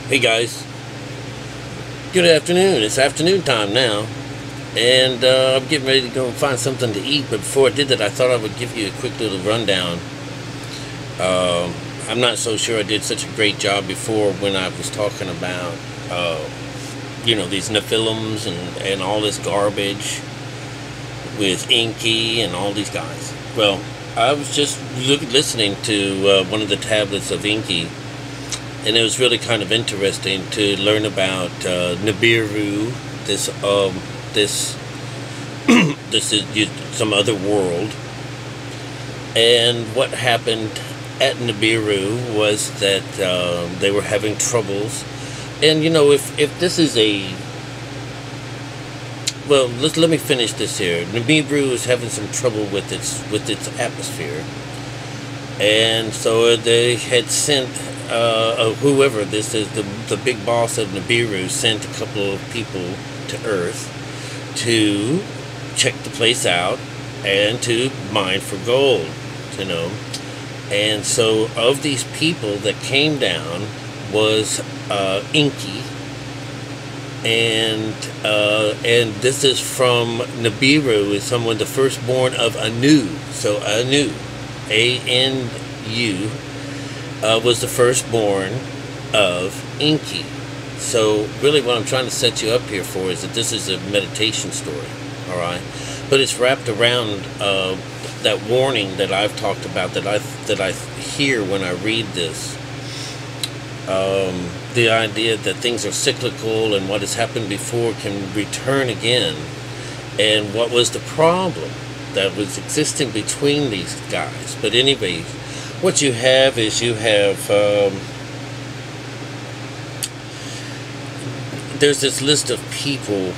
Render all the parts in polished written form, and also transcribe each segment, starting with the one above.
Hey guys, good afternoon. It's afternoon time now, and I'm getting ready to go and find something to eat. But before I did that, I thought I would give you a quick little rundown. I'm not so sure I did such a great job before when I was talking about, these Nephilims and all this garbage with ENKI and all these guys. Well, I was just listening to one of the tablets of ENKI. And it was really kind of interesting to learn about Nibiru, this this is some other world. And what happened at Nibiru was that they were having troubles. And if this is let me finish this here. Nibiru is having some trouble with its atmosphere, and so they had sent. Whoever this is, the big boss of Nibiru, sent a couple of people to Earth to check the place out and to mine for gold, And so of these people that came down was ENKI, and this is from Nibiru, is someone the firstborn of Anu. So Anu, A-N-U. Was the firstborn of ENKI. So really what I'm trying to set you up here for is that this is a meditation story, all right? But it's wrapped around that warning that I've talked about, that I hear when I read this. The idea that things are cyclical and what has happened before can return again. And what was the problem that was existing between these guys? But anyway, what you have is there's this list of people.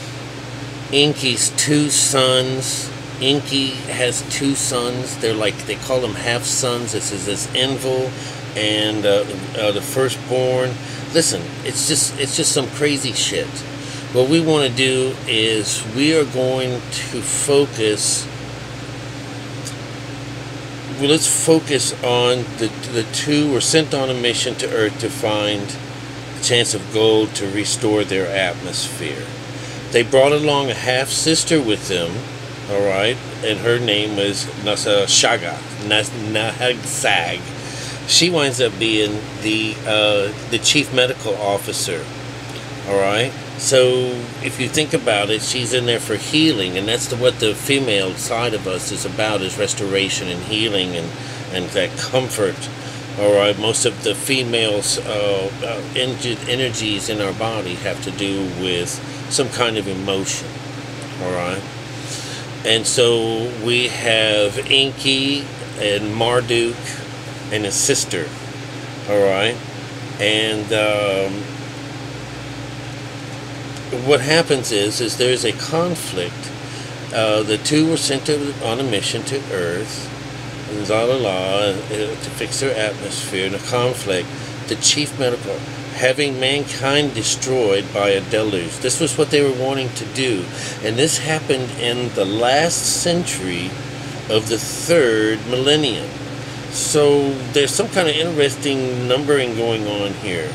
ENKI's two sons. ENKI has two sons. They call them half sons. This is this Envil and the firstborn. Listen, it's just some crazy shit. What we want to do is we are going to focus. Well, let's focus on the two were sent on a mission to Earth to find a chance of gold to restore their atmosphere. They brought along a half-sister with them, all right, and her name was Nahagsag. She winds up being the chief medical officer, all right? So if you think about it, she's in there for healing, and that's what the female side of us is about, is restoration and healing and that comfort. All right, most of the females' energies in our body have to do with some kind of emotion. All right, and so we have ENKI and Marduk and his sister. All right, and what happens is there's a conflict. The two were sent on a mission to Earth, to fix their atmosphere. In a conflict, the chief medical, having mankind destroyed by a deluge. This was what they were wanting to do, and this happened in the last century of the 3rd millennium. So there's some kind of interesting numbering going on here.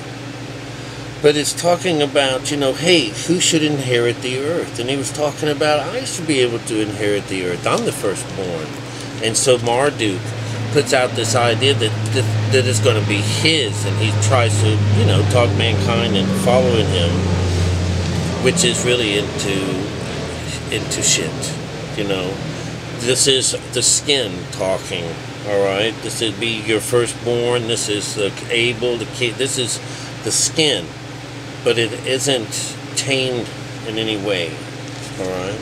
But it's talking about, hey, who should inherit the earth? And he was talking about, I should be able to inherit the earth. I'm the firstborn. And so Marduk puts out this idea that it's going to be his. And he tries to, talk mankind into following him, which is really into shit, This is the skin talking, all right? This would be your firstborn. This is the able, the kid. This is the skin. But it isn't tamed in any way, all right?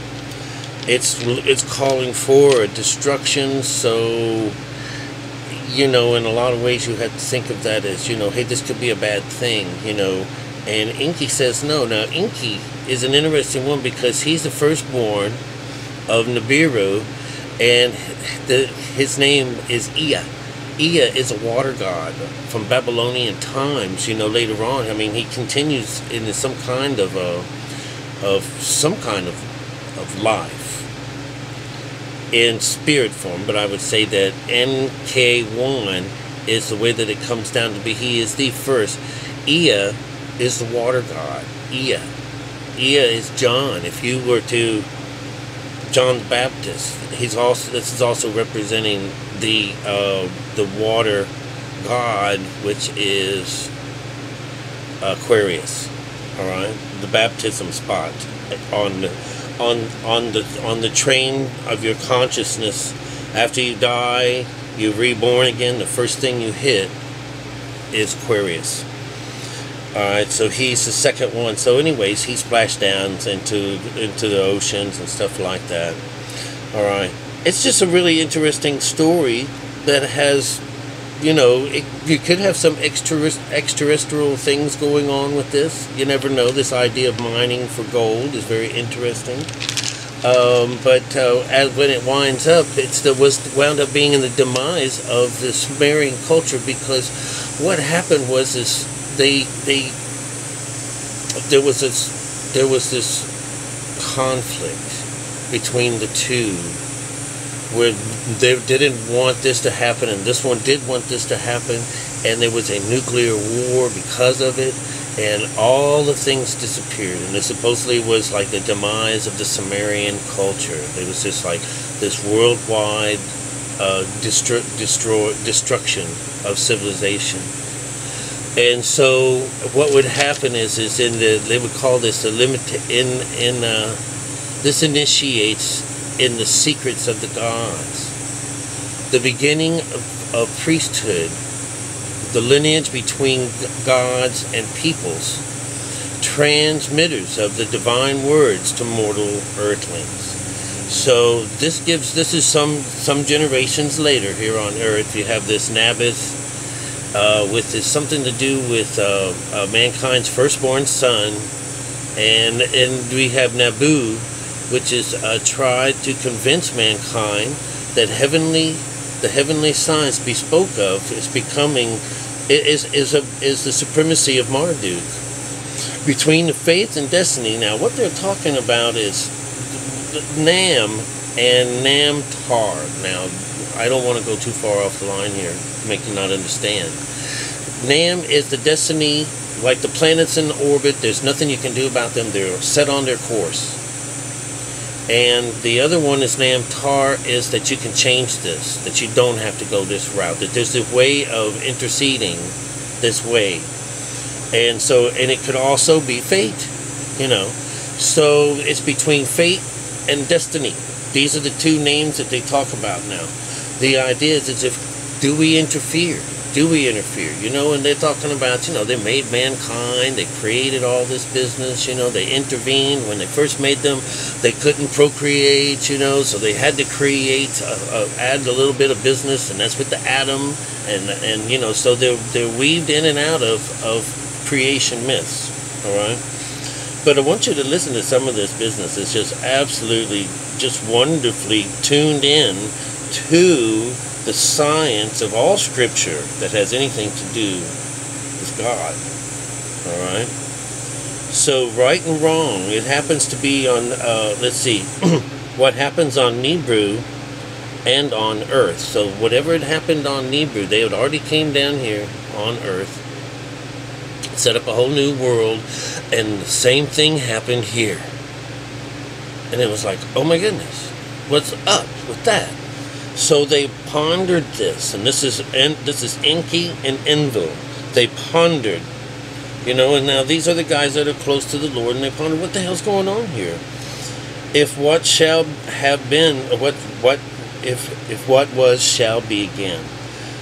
It's calling for a destruction, so, in a lot of ways you have to think of that as, hey, this could be a bad thing, And ENKI says no. Now, ENKI is an interesting one because he's the firstborn of Nibiru, and his name is Ea. Ea is a water god from Babylonian times, later on. I mean, he continues in some kind of life in spirit form, but I would say that NK1 is the way that it comes down to be. He is the first. Ea is the water god, Ea. Ea is John. If you were to John the Baptist, this is also representing the water god, which is Aquarius. All right, the baptism spot on the train of your consciousness. After you die, you're reborn again. The first thing you hit is Aquarius. Alright, so he's the second one. So anyways, he splashed down into the oceans and stuff like that. Alright. It's just a really interesting story that has, you know, you could have some extraterrestrial things going on with this. You never know. This idea of mining for gold is very interesting. But as when it winds up, wound up being in the demise of the Sumerian culture, because what happened was there was this conflict between the two, where they didn't want this to happen and this one did want this to happen, and there was a nuclear war because of it, and all the things disappeared, and it supposedly was like the demise of the Sumerian culture. It was just like this worldwide destruction of civilization. And so what would happen is they would call this this initiates in the secrets of the gods, the beginning of priesthood, the lineage between gods and peoples, transmitters of the divine words to mortal earthlings. So this is some generations later here on Earth. You have this Nabith, with this something to do with mankind's firstborn son, and we have Nabu, which is tried to convince mankind that the heavenly science bespoke of is the supremacy of Marduk between the faith and destiny. Now, what they're talking about is Nam and Namtar. Now, I don't want to go too far off the line here, make you not understand. Nam is the destiny, like the planets in orbit. There's nothing you can do about them. They're set on their course. And the other one is Namtar, is that you can change this, that you don't have to go this route, that there's a way of interceding this way. And so, and it could also be fate, you know. So it's between fate and destiny. These are the two names that they talk about now. The idea is if, do we interfere? Do we interfere? You know, and they're talking about, you know, they made mankind, they created all this business, you know, they intervened. When they first made them, they couldn't procreate, you know, so they had to create, add a little bit of business, and that's with the atom, and you know, so they're weaved in and out of creation myths, all right? But I want you to listen to some of this business. It's just absolutely, just wonderfully tuned in to the science of all scripture that has anything to do with God. Alright? So, right and wrong, it happens to be on, let's see, what happens on Nibiru and on Earth. So, whatever had happened on Nibiru, they had already came down here on Earth, set up a whole new world, and the same thing happened here. And it was like, oh my goodness, what's up with that? So they pondered this, and this is ENKI and Enlil. They pondered, you know, and now these are the guys that are close to the Lord, and they pondered, what the hell's going on here? If what shall have been, if what was shall be again.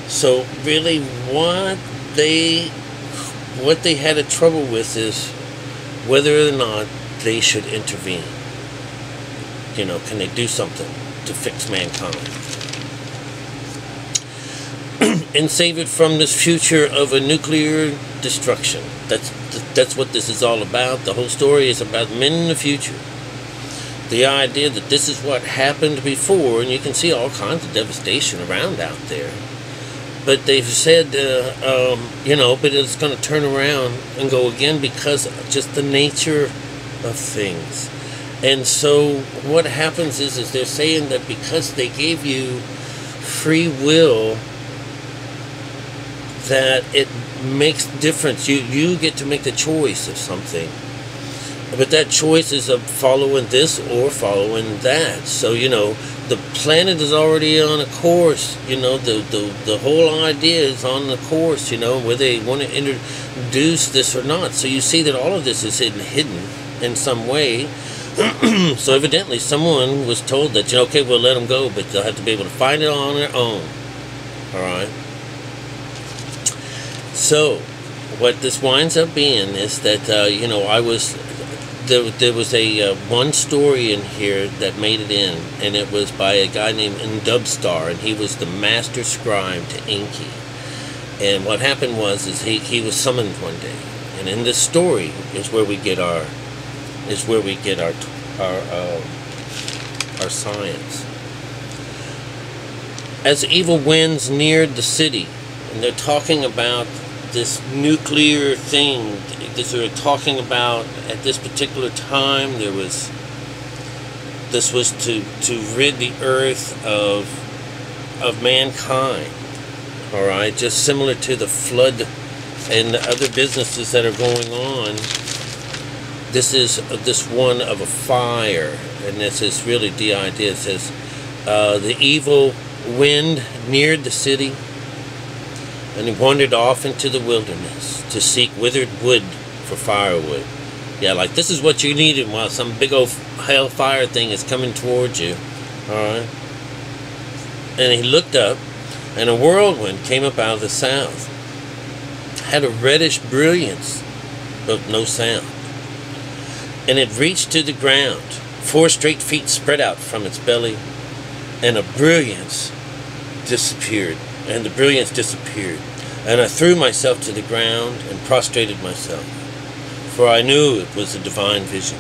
So really, what they had a trouble with is whether or not they should intervene. You know, can they do something to fix mankind and save it from this future of a nuclear destruction? That's what this is all about. The whole story is about men in the future. The idea that this is what happened before, and you can see all kinds of devastation around out there. But they've said, you know, but it's going to turn around and go again because of just the nature of things. And so what happens is they're saying that because they gave you free will that it makes difference. You get to make the choice of something. But that choice is of following this or following that. So, the planet is already on a course. The whole idea is on the course, whether they want to introduce this or not. So you see that all of this is hidden in some way. So evidently someone was told that, okay, we'll let them go, but they'll have to be able to find it on their own. All right? So what this winds up being is that, there was a one story in here that made it in, and it was by a guy named Dubstar, and he was the master scribe to ENKI. And what happened was he was summoned one day, and in this story is where we get our science. As evil winds neared the city, and they're talking about this nuclear thing. They're talking about at this particular time this was to rid the earth of mankind. All right, just similar to the flood and the other businesses that are going on. This is this one of a fire, and this is really the idea. It says the evil wind neared the city, and he wandered off into the wilderness to seek withered wood for firewood. Yeah, like this is what you needed while some big old hellfire thing is coming towards you. Alright? And he looked up, and a whirlwind came up out of the south. Had a reddish brilliance, but no sound. And it reached to the ground. 4 straight feet spread out from its belly, and a brilliance disappeared. And the brilliance disappeared. And I threw myself to the ground and prostrated myself, for I knew it was a divine vision.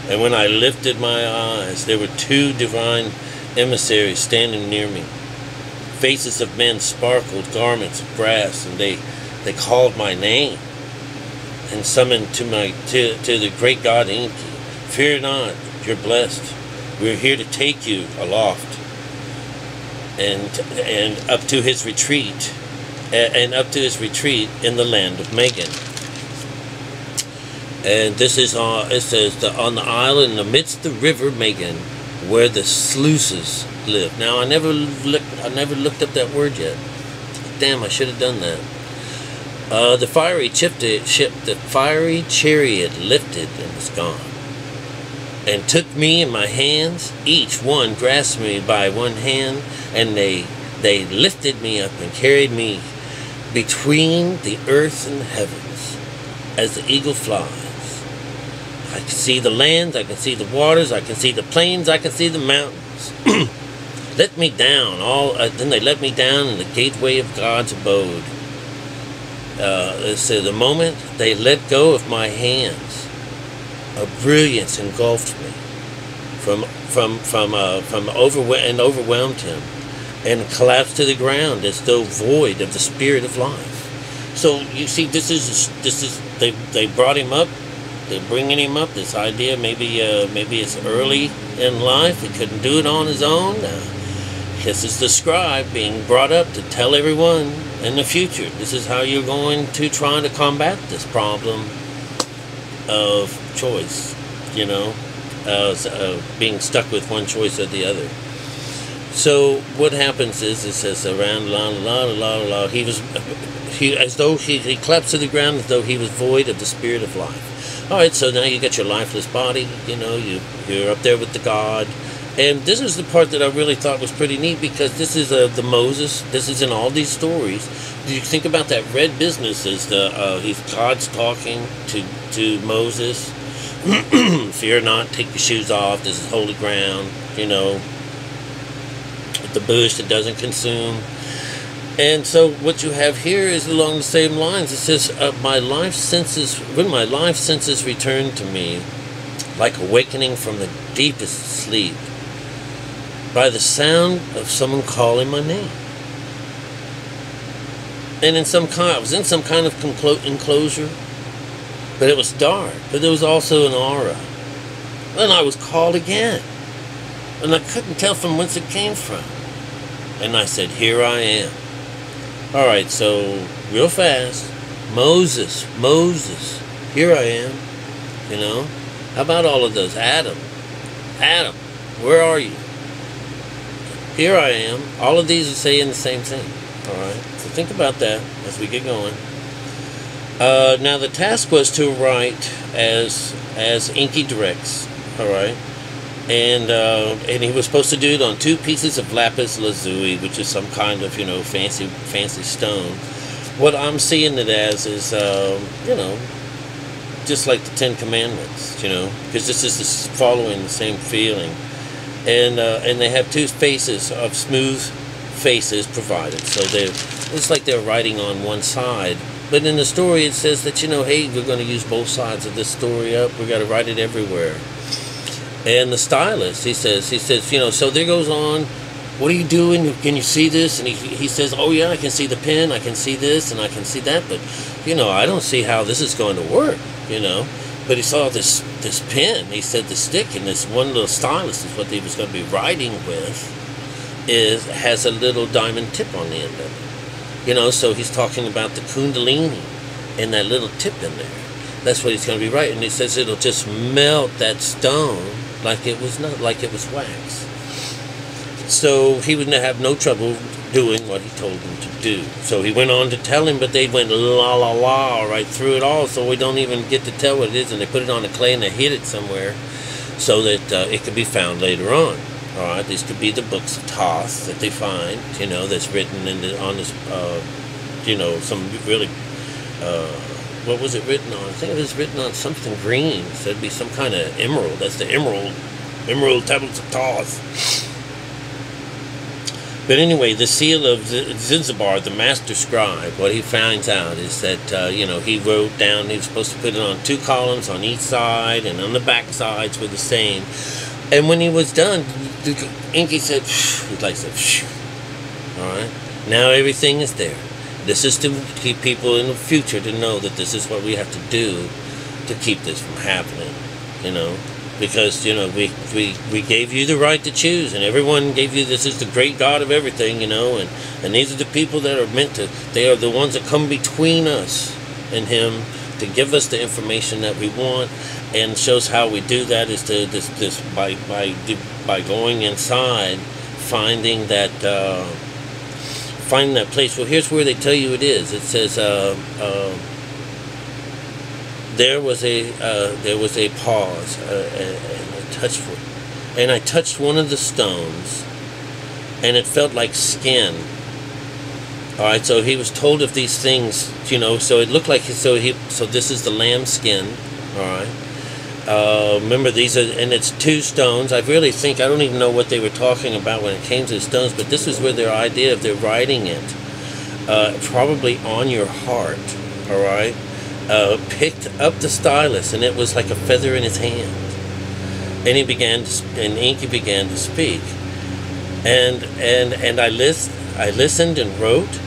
And when I lifted my eyes, there were 2 divine emissaries standing near me. Faces of men sparkled, garments of brass, and they called my name and summoned to the great God ENKI. Fear not, you're blessed. We're here to take you aloft and up to his retreat, in the land of Megan. And this is it says on the island amidst the river Megan, where the sluices live. Now I never looked up that word yet. Damn, I should have done that. The fiery chariot lifted and was gone, and took me in my hands. Each one grasped me by one hand, and they lifted me up and carried me between the earth and the heavens, as the eagle flies. I can see the lands, I can see the waters, I can see the plains, I can see the mountains. Let me down. Then they let me down in the gateway of God's abode. It said, the moment they let go of my hands, a brilliance engulfed me, overwhelmed him, and collapsed to the ground as though void of the spirit of life. So you see, this is they brought him up. They're bringing him up. This idea, maybe it's early in life. He couldn't do it on his own. This is the scribe being brought up to tell everyone in the future, this is how you're going to try to combat this problem of choice, being stuck with one choice or the other. So what happens is, it says around he claps to the ground as though he was void of the spirit of life. All right, so now you got your lifeless body, you're up there with the God. And this is the part that I really thought was pretty neat, because this is the Moses. This is in all these stories. You think about that red business as God's talking to Moses. Fear not, take your shoes off. This is holy ground. The bush that doesn't consume. And so what you have here is along the same lines. It says, when my life senses return to me, like awakening from the deepest sleep, by the sound of someone calling my name. And I was in some kind of enclosure, but it was dark, but there was also an aura. And I was called again, and I couldn't tell from whence it came from. And I said, here I am. Alright, so real fast. Moses, here I am. You know? How about all of those? Adam, where are you? Here I am. All of these are saying the same thing. Alright, so think about that as we get going. Now the task was to write as ENKI directs. Alright. And he was supposed to do it on 2 pieces of lapis lazuli, which is some kind of, fancy stone. What I'm seeing it as is, just like the 10 Commandments, because this is following the same feeling. And they have 2 faces of smooth faces provided. So it's like they're writing on one side. But in the story it says that, hey, we're going to use both sides of this story up. We've got to write it everywhere. And the stylist, he says, so there goes on, what are you doing? Can you see this? And he says, oh yeah, I can see the pen, I can see this, and I can see that, but, I don't see how this is going to work, But he saw this pen, he said the stick, and this one little stylus is what he was going to be writing with, has a little diamond tip on the end of it. So he's talking about the kundalini and that little tip in there. That's what he's going to be writing. He says it'll just melt that stone like it was wax. So he would have no trouble doing what he told them to do. So he went on to tell him, but they went la la la right through it all, so we don't even get to tell what it is, and they put it on the clay and they hid it somewhere so that it could be found later on. All right, these could be the books of Thoth that they find, that's written on this, some really. What was it written on? I think it was written on something green. So it'd be some kind of emerald. That's the emerald tablets of Thoth. But anyway, the seal of Zanzibar, the master scribe, what he finds out is that, he wrote down, he was supposed to put it on 2 columns on each side, and on the back sides were the same. And when he was done, ENKI said, all right, now everything is there. This is to keep people in the future to know that this is what we have to do to keep this from happening, because, we gave you the right to choose, and everyone gave you, this is the great God of everything, and these are the people that are meant to, they are the ones that come between us and Him to give us the information that we want, and shows how we do that is to by going inside, finding that place. Well, here's where they tell you it is. It says there was a pause, and I touched one of the stones, and it felt like skin. All right, so he was told of these things, so it looked like so this is the lamb skin. All right. Remember, these are, and it's 2 stones. I don't even know what they were talking about when it came to the stones, but this is where their idea of their writing it, probably on your heart, all right, picked up the stylus, and it was like a feather in his hand. And ENKI began to speak, and I listened and wrote.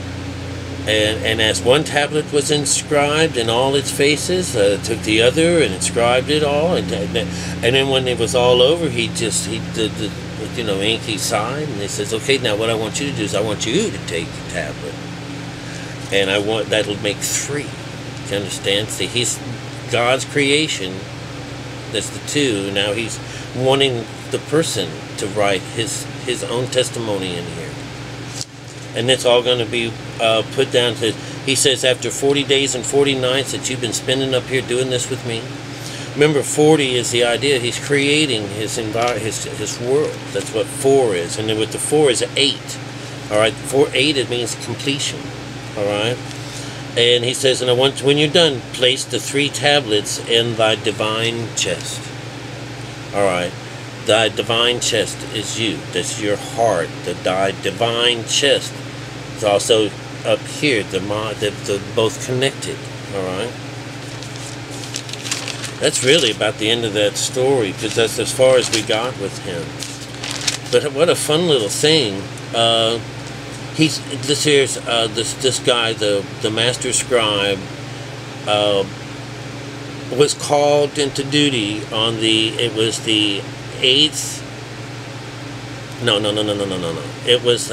And as one tablet was inscribed in all its faces, took the other and inscribed it all, and then when it was all over, he did ENKI sighed, and he says, okay, now what I want you to do is I want you to take the tablet, and that'll make 3. You understand? See, he's God's creation. That's the 2. Now he's wanting the person to write his own testimony in here. And it's all going to be put down to, he says, after 40 days and 40 nights that you've been spending up here doing this with me. Remember, 40 is the idea. He's creating his world. That's what 4 is. And then with the 4 is 8. All right, 8, it means completion. All right. And he says, and I want, when you're done, place the 3 tablets in thy divine chest. All right. Thy divine chest is you. That's your heart. Thy divine chest. It's also up here. They're both connected. All right. That's really about the end of that story, because that's as far as we got with him. But what a fun little thing. This guy, the master scribe, was called into duty on the 8th. No. It was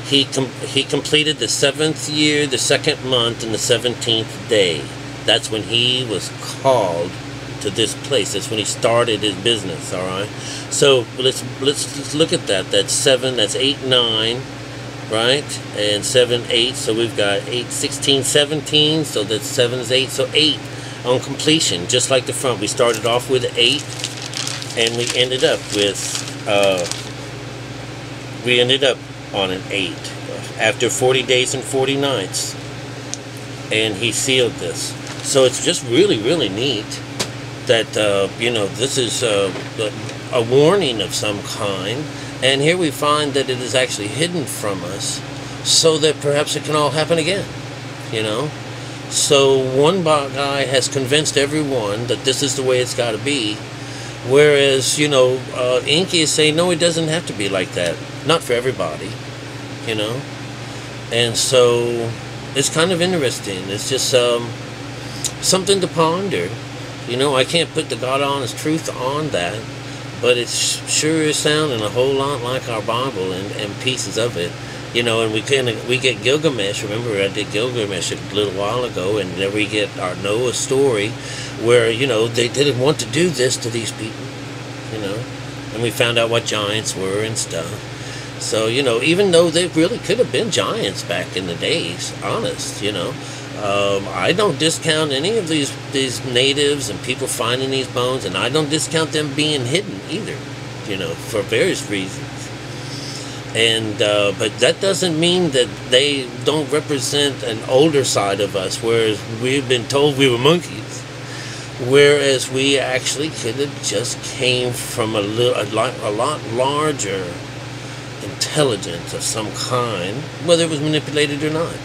he completed the 7th year, the 2nd month, and the 17th day. That's when he was called to this place. That's when he started his business. All right. So let's look at that. That's 7. That's 8, 9, right? And 7, 8. So we've got 8, 16, 17. So that's 7 is 8. So 8 on completion, just like the front. We started off with 8, and we ended up with on an 8 after 40 days and 40 nights, and he sealed this. So it's just really, really neat that you know, this is a warning of some kind, and here we find that it is actually hidden from us, so that perhaps it can all happen again. You know, so one guy has convinced everyone that this is the way it's got to be, whereas, you know, ENKI is saying no, it doesn't have to be like that. Not for everybody, you know. And so it's kind of interesting. It's just something to ponder. You know, I can't put the God honest truth on that, but it sure is sounding a whole lot like our Bible and pieces of it. You know, and we get Gilgamesh. Remember, I did Gilgamesh a little while ago, and then we get our Noah story, where, you know, they didn't want to do this to these people, you know, and we found out what giants were and stuff. So, you know, even though they really could have been giants back in the days, honest, you know, I don't discount any of these natives and people finding these bones, and I don't discount them being hidden either, you know, for various reasons. And but that doesn't mean that they don't represent an older side of us, whereas we've been told we were monkeys, whereas we actually could have just came from a lot larger intelligence of some kind, whether it was manipulated or not.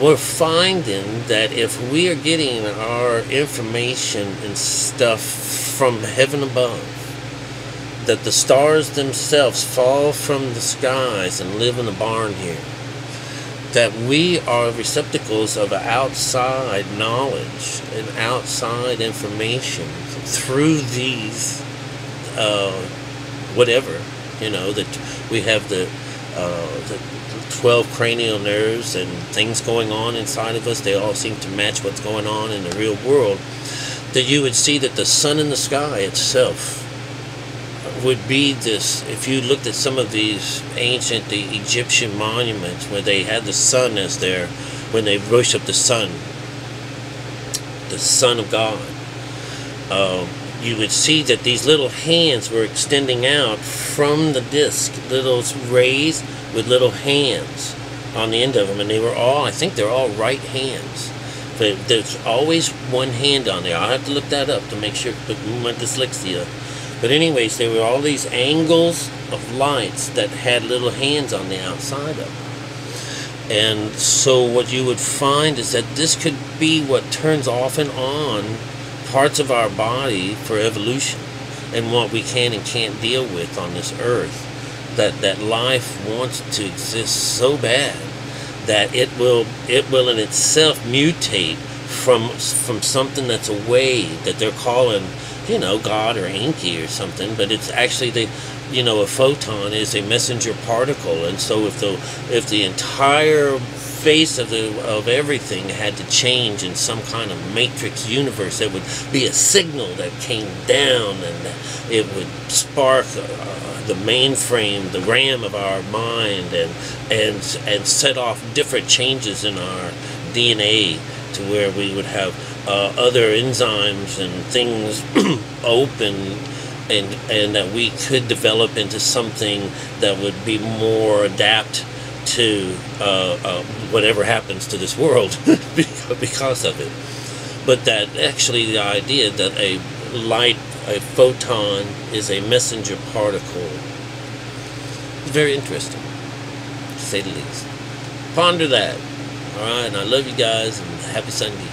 We're finding that if we are getting our information and stuff from heaven above, that the stars themselves fall from the skies and live in a barn here, that we are receptacles of outside knowledge and outside information through these whatever, you know, that we have the 12 cranial nerves and things going on inside of us. They all seem to match what's going on in the real world. That you would see that the sun in the sky itself would be this. If you looked at some of these ancient Egyptian monuments where they had the sun as their, when they worshiped the sun of God, you would see that these little hands were extending out from the disc, little rays with little hands on the end of them, and they were all, I think they're all right hands. But there's always one hand on there. I'll have to look that up to make sure, but my dyslexia. But anyways, there were all these angles of lights that had little hands on the outside of them. And so what you would find is that this could be what turns off and on parts of our body for evolution, and what we can and can't deal with on this earth. That life wants to exist so bad that it will in itself mutate from something that's away, that they're calling, you know, God or ENKI or something, but it's actually a photon is a messenger particle. And so if the entire face of everything had to change in some kind of matrix universe, there would be a signal that came down, and it would spark the mainframe, the RAM of our mind, and set off different changes in our DNA, to where we would have other enzymes and things open, and that we could develop into something that would be more adapt to whatever happens to this world because of it. But that actually the idea that a photon is a messenger particle is very interesting, to say the least. Ponder that. Alright, and I love you guys, and happy Sunday.